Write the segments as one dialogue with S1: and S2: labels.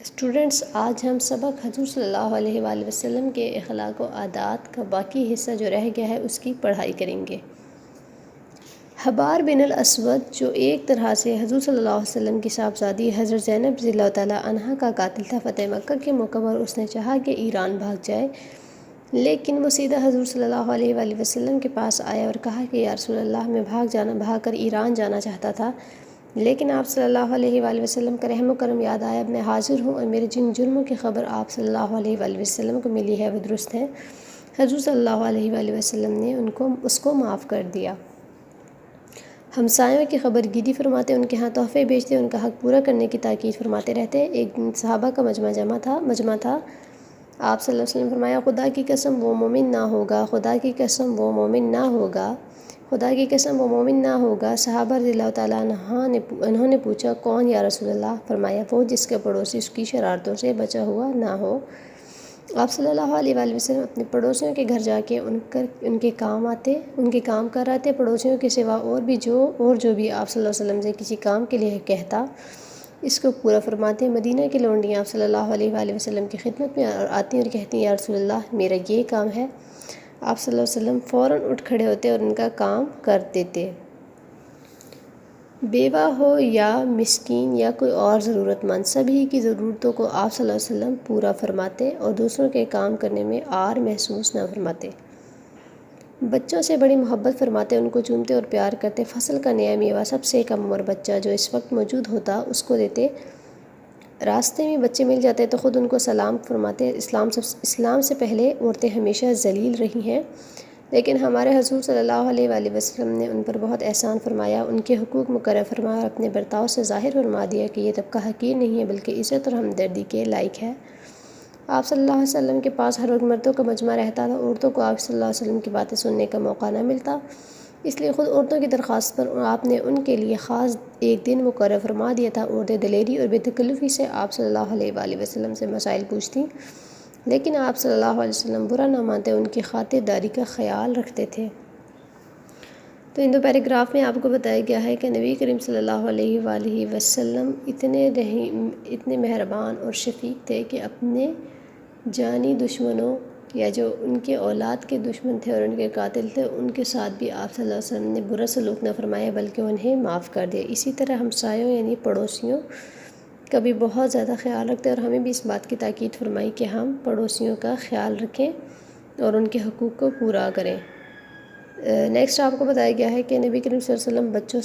S1: Students, آج ہم سبق حضور صلی اللہ علیہ وآلہ وسلم کے اخلاق و عادات کا باقی حصہ جو رہ گیا ہے اس کی پڑھائی کریں گے۔ حبار بن الاسود، جو ایک طرح سے حضور صلی اللہ علیہ وسلم کی صاحبزادی حضرت زینب رضی اللہ تعالیٰ عنہا کا قاتل تھا۔ فتح مکہ کے موقع پر اس نے چاہا کہ ایران بھاگ جائے، لیکن وہ سیدھا حضور صلی اللہ علیہ وآلہ وسلم کے پاس آیا اور کہا کہ یا رسول اللہ، میں بھاگ کر ایران جانا چاہتا تھا، لیکن آپ صلی اللہ علیہ وآلہ وسلم کا رحم و کرم یاد آیا۔ اب میں حاضر ہوں اور میرے جن جرموں کی خبر آپ صلی اللہ علیہ وآلہ وسلم کو ملی ہے وہ درست ہے۔ حضور صلی اللہ علیہ وآلہ وسلم نے اس کو معاف کر دیا۔ ہمسایوں کی خبر گیری فرماتے، ان کے ہاں تحفے بھیجتے، ان کا حق پورا کرنے کی تاکید فرماتے رہتے۔ ایک دن صحابہ کا مجمع تھا۔ آپ صلی اللہ علیہ وسلم فرمایا، خدا کی قسم وہ مومن نہ ہوگا، خدا کی قسم وہ مومن نہ ہوگا، خدا کی قسم وہ مومن نہ ہوگا۔ صحابہ رضی اللہ تعالیٰ انہوں نے پوچھا، کون یا رسول اللہ؟ فرمایا، وہ جس کے پڑوسی اس کی شرارتوں سے بچا ہوا نہ ہو۔ آپ صلی اللہ علیہ وآلہ وسلم اپنے پڑوسیوں کے گھر جا کے ان کے کام کر آتے۔ پڑوسیوں کے سوا اور جو بھی آپ صلی اللہ علیہ وسلم سے کسی کام کے لیے کہتا، اس کو پورا فرماتے۔ مدینہ کی لونڈیاں آپ صلی اللہ علیہ وآلہ وسلم کی خدمت میں آتی اور کہتی ہیں، یا رسول اللہ، میرا یہ کام ہے۔ آپ صلی اللہ علیہ وسلم فوراً اٹھ کھڑے ہوتے اور ان کا کام کر دیتے۔ بیوہ ہو یا مسکین یا کوئی اور ضرورت مند، سبھی کی ضرورتوں کو آپ صلی اللہ علیہ وسلم پورا فرماتے اور دوسروں کے کام کرنے میں عار محسوس نہ فرماتے۔ بچوں سے بڑی محبت فرماتے، ان کو چومتے اور پیار کرتے۔ فصل کا نیا میوہ سب سے کم عمر بچہ جو اس وقت موجود ہوتا اس کو دیتے۔ راستے میں بچے مل جاتے تو خود ان کو سلام فرماتے۔ اسلام سے پہلے عورتیں ہمیشہ ذلیل رہی ہیں، لیکن ہمارے حضور صلی اللہ علیہ وآلہ وسلم نے ان پر بہت احسان فرمایا، ان کے حقوق مقرر فرمایا اور اپنے برتاؤ سے ظاہر فرما دیا کہ یہ طبقہ حقیر نہیں ہے بلکہ عزت اور ہمدردی کے لائق ہے۔ آپ صلی اللہ علیہ وسلم کے پاس ہر وقت مردوں کا مجمع رہتا تھا، عورتوں کو آپ صلی اللہ علیہ وسلم کی باتیں سننے کا موقع نہ ملتا، اس لیے خود عورتوں کی درخواست پر آپ نے ان کے لیے خاص ایک دن مقرر فرما دیا تھا۔ عورتیں دلیری اور بے تکلفی سے آپ صلی اللہ علیہ وآلہ وسلم سے مسائل پوچھتیں، لیکن آپ صلی اللہ علیہ وسلم برا نہ مانتے، ان کی خاطرداری کا خیال رکھتے تھے۔ تو ان دو پیراگراف میں آپ کو بتایا گیا ہے کہ نبی کریم صلی اللہ علیہ وآلہ وسلم اتنے مہربان اور شفیق تھے کہ اپنے جانی دشمنوں یا جو ان کے اولاد کے دشمن تھے اور ان کے قاتل تھے، ان کے ساتھ بھی آپ صلی اللہ علیہ وسلم نے برا سلوک نہ فرمایا بلکہ انہیں معاف کر دیا۔ اسی طرح ہمسایوں یعنی پڑوسیوں کا بھی بہت زیادہ خیال رکھتے اور ہمیں بھی اس بات کی تاکید فرمائی کہ ہم پڑوسیوں کا خیال رکھیں اور ان کے حقوق کو پورا کریں۔ نیکسٹ آپ کو بتایا گیا ہے کہ نبی کریم صلی اللہ علیہ وسلم بچوں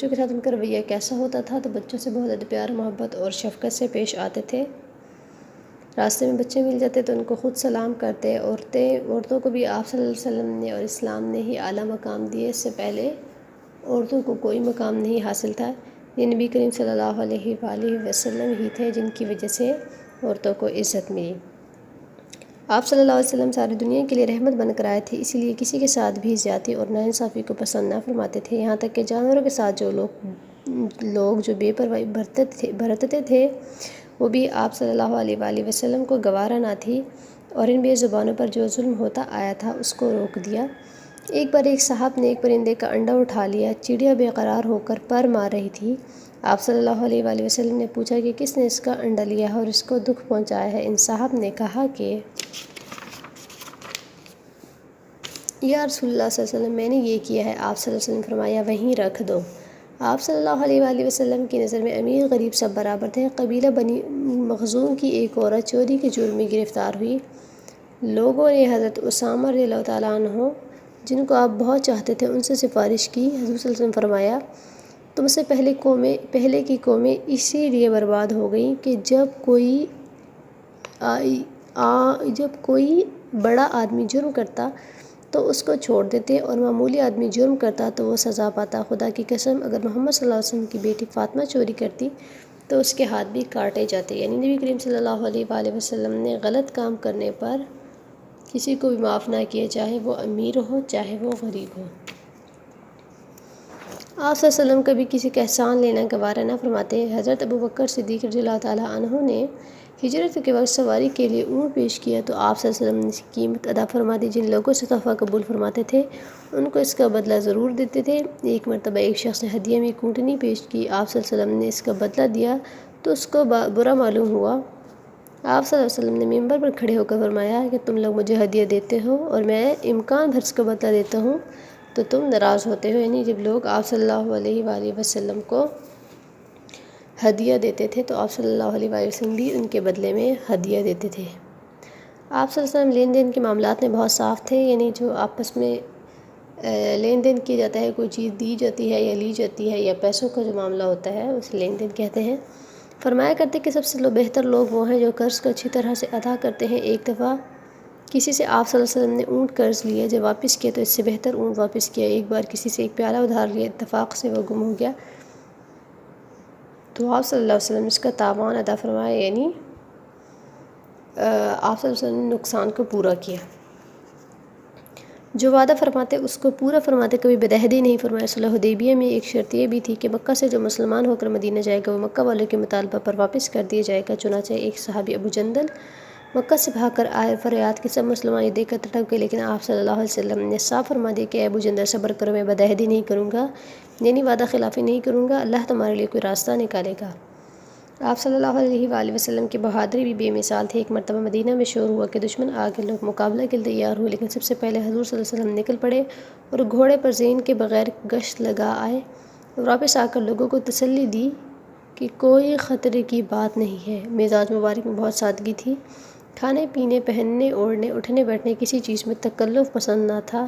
S1: کے ساتھ ان کا رویہ کیسا ہوتا تھا، تو بچوں سے بہت زیادہ پیار، محبت اور شفقت سے پیش آتے تھے۔ راستے میں بچے مل جاتے تو ان کو خود سلام کرتے۔ عورتوں کو بھی آپ صلی اللہ علیہ وسلم نے اور اسلام نے ہی اعلیٰ مقام دیے، اس سے پہلے عورتوں کو کوئی مقام نہیں حاصل تھا۔ یہ نبی کریم صلی اللہ علیہ وآلہ وسلم ہی تھے جن کی وجہ سے عورتوں کو عزت ملی۔ آپ صلی اللہ علیہ وسلم ساری دنیا کے لیے رحمت بن کر آئے تھے، اسی لیے کسی کے ساتھ بھی زیادتی اور ناانصافی کو پسند نہ فرماتے تھے، یہاں تک کہ جانوروں کے ساتھ جو لوگ جو بے پرواہی برتتے تھے وہ بھی آپ صلی اللہ علیہ وآلہ وسلم کو گوارا نہ تھی، اور ان بے زبانوں پر جو ظلم ہوتا آیا تھا اس کو روک دیا۔ ایک بار ایک صاحب نے ایک پرندے کا انڈا اٹھا لیا، چڑیا بے قرار ہو کر پر مار رہی تھی۔ آپ صلی اللہ علیہ وآلہ وسلم نے پوچھا کہ کس نے اس کا انڈا لیا ہے اور اس کو دکھ پہنچایا ہے؟ ان صاحب نے کہا کہ یا رسول اللہ صلی اللہ علیہ وسلم، میں نے یہ کیا ہے۔ آپ صلی اللہ علیہ وسلم فرمایا، وہیں رکھ دو۔ آپ صلی اللہ علیہ وآلہ وسلم کی نظر میں امیر غریب سب برابر تھے۔ قبیلہ بنی مخزوم کی ایک عورت چوری کے جرم میں گرفتار ہوئی۔ لوگوں نے حضرت اسامہ رضی اللہ تعالیٰ عنہ، جن کو آپ بہت چاہتے تھے، ان سے سفارش کی۔ حضور صلی اللہ علیہ وسلم فرمایا، تم سے پہلے کی قومیں اسی لیے برباد ہو گئیں کہ جب کوئی بڑا آدمی جرم کرتا تو اس کو چھوڑ دیتے اور معمولی آدمی جرم کرتا تو وہ سزا پاتا۔ خدا کی قسم، اگر محمد صلی اللہ علیہ وسلم کی بیٹی فاطمہ چوری کرتی تو اس کے ہاتھ بھی کاٹے جاتے۔ یعنی نبی کریم صلی اللہ علیہ وآلہ وسلم نے غلط کام کرنے پر کسی کو بھی معاف نہ کیا، چاہے وہ امیر ہو چاہے وہ غریب ہو۔ آپ صلی اللہ علیہ وسلم کبھی کسی کا احسان لینا گوارا نہ فرماتے۔ حضرت ابوبکر صدیق رضی اللہ تعالیٰ عنہ نے ہجرت کے وقت سواری کے لیے اونٹ پیش کیا تو آپ صلی اللہ علیہ وسلم نے اس کی قیمت ادا فرما دی۔ جن لوگوں سے تحفہ قبول فرماتے تھے ان کو اس کا بدلہ ضرور دیتے تھے۔ ایک مرتبہ ایک شخص نے ہدیہ میں ایک اونٹنی پیش کی، آپ صلی اللہ علیہ وسلم نے اس کا بدلہ دیا تو اس کو برا معلوم ہوا۔ آپ صلی اللہ علیہ وسلم نے ممبر پر کھڑے ہو کر فرمایا کہ تم لوگ مجھے ہدیہ دیتے ہو اور میں امکان بھر اس کا بدلہ دیتا ہوں تو تم ناراض ہوتے ہو۔ یعنی جب لوگ آپ صلی اللہ علیہ وآلہ وسلم کو ہدیہ دیتے تھے تو آپ صلی اللہ علیہ وآلہ وسلم بھی ان کے بدلے میں ہدیہ دیتے تھے۔ آپ صلی اللہ علیہ وسلم لین دین کے معاملات میں بہت صاف تھے، یعنی جو آپس میں لین دین کیا جاتا ہے، کوئی چیز دی جاتی ہے یا لی جاتی ہے یا پیسوں کا جو معاملہ ہوتا ہے اسے لین دین کہتے ہیں۔ فرمایا کرتے کہ سب سے بہتر لوگ وہ ہیں جو قرض کو اچھی طرح سے ادا کرتے ہیں۔ ایک دفعہ کسی سے آپ صلی اللہ علیہ وسلم نے اونٹ قرض لیا، جب واپس کیا تو اس سے بہتر اونٹ واپس کیا۔ ایک بار کسی سے ایک پیالہ ادھار لیا، اتفاق سے وہ گم ہو گیا تو آپ صلی اللہ علیہ وسلم اس کا تاوان ادا فرمایا، یعنی آپ صلی اللہ علیہ وسلم نے نقصان کو پورا کیا۔ جو وعدہ فرماتے اس کو پورا فرماتے، کبھی بدعہدی نہیں فرمایا۔ صلح حدیبیہ میں ایک شرط یہ بھی تھی کہ مکہ سے جو مسلمان ہو کر مدینہ جائے گا وہ مکہ والوں کے مطالبہ پر واپس کر دیا جائے گا۔ چنانچہ ایک صحابی ابو جندل مکہ سے بھاگ کر آئے، فریاد کی، سب مسلمان یہ دیکھ کر تڑپ گئے، لیکن آپ صلی اللہ علیہ وسلم نے صاف فرما دیا کہ اے ابو جندل صبر کرو، میں بدعہدی نہیں کروں گا، یعنی وعدہ خلافی نہیں کروں گا، اللہ تمہارے لیے کوئی راستہ نکالے گا۔ آپ صلی اللہ علیہ وآلہ وسلم کی بہادری بھی بے مثال تھی۔ ایک مرتبہ مدینہ میں شور ہوا کہ دشمن آ گئے، لوگ مقابلہ کے لیے تیار ہوئے، لیکن سب سے پہلے حضور صلی اللہ علیہ وسلم نکل پڑے اور گھوڑے پر زین کے بغیر گشت لگا آئے اور واپس آ کر لوگوں کو تسلی دی کہ کوئی خطرے کی بات نہیں ہے۔ مزاج مبارک میں بہت سادگی تھی، کھانے پینے، پہننے اوڑھنے، اٹھنے بیٹھنے کسی چیز میں تکلف پسند نہ تھا،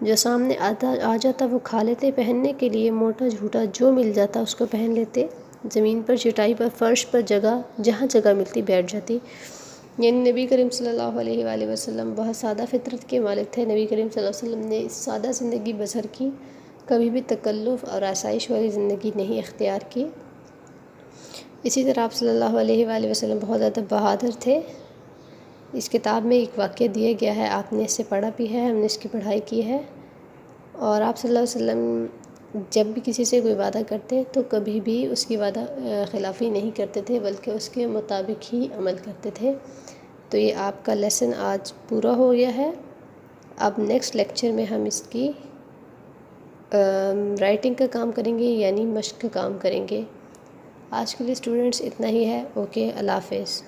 S1: جو سامنے آ جاتا وہ کھا لیتے، پہننے کے لیے موٹا جھوٹا جو مل جاتا اس کو پہن لیتے، زمین پر، چٹائی پر، فرش پر، جہاں جگہ ملتی بیٹھ جاتی۔ یعنی نبی کریم صلی اللہ علیہ وآلہ وسلم بہت سادہ فطرت کے مالک تھے۔ نبی کریم صلی اللہ علیہ وسلم نے اس سادہ زندگی بسر کی، کبھی بھی تکلف اور آسائش والی زندگی نہیں اختیار کی۔ اسی طرح آپ صلی اللہ علیہ وآلہ وسلم بہت زیادہ بہادر تھے۔ اس کتاب میں ایک واقعہ دیا گیا ہے، آپ نے اس سے پڑھا بھی ہے، ہم نے اس کی پڑھائی کی ہے، اور آپ صلی اللہ علیہ وسلم جب بھی کسی سے کوئی وعدہ کرتے تو کبھی بھی اس کی وعدہ خلافی نہیں کرتے تھے، بلکہ اس کے مطابق ہی عمل کرتے تھے۔ تو یہ آپ کا لیسن آج پورا ہو گیا ہے۔ اب نیکسٹ لیکچر میں ہم اس کی رائٹنگ کا کام کریں گے، یعنی مشق کا کام کریں گے۔ آج کے لیے اسٹوڈنٹس اتنا ہی ہے۔ اوکے، اللہ حافظ۔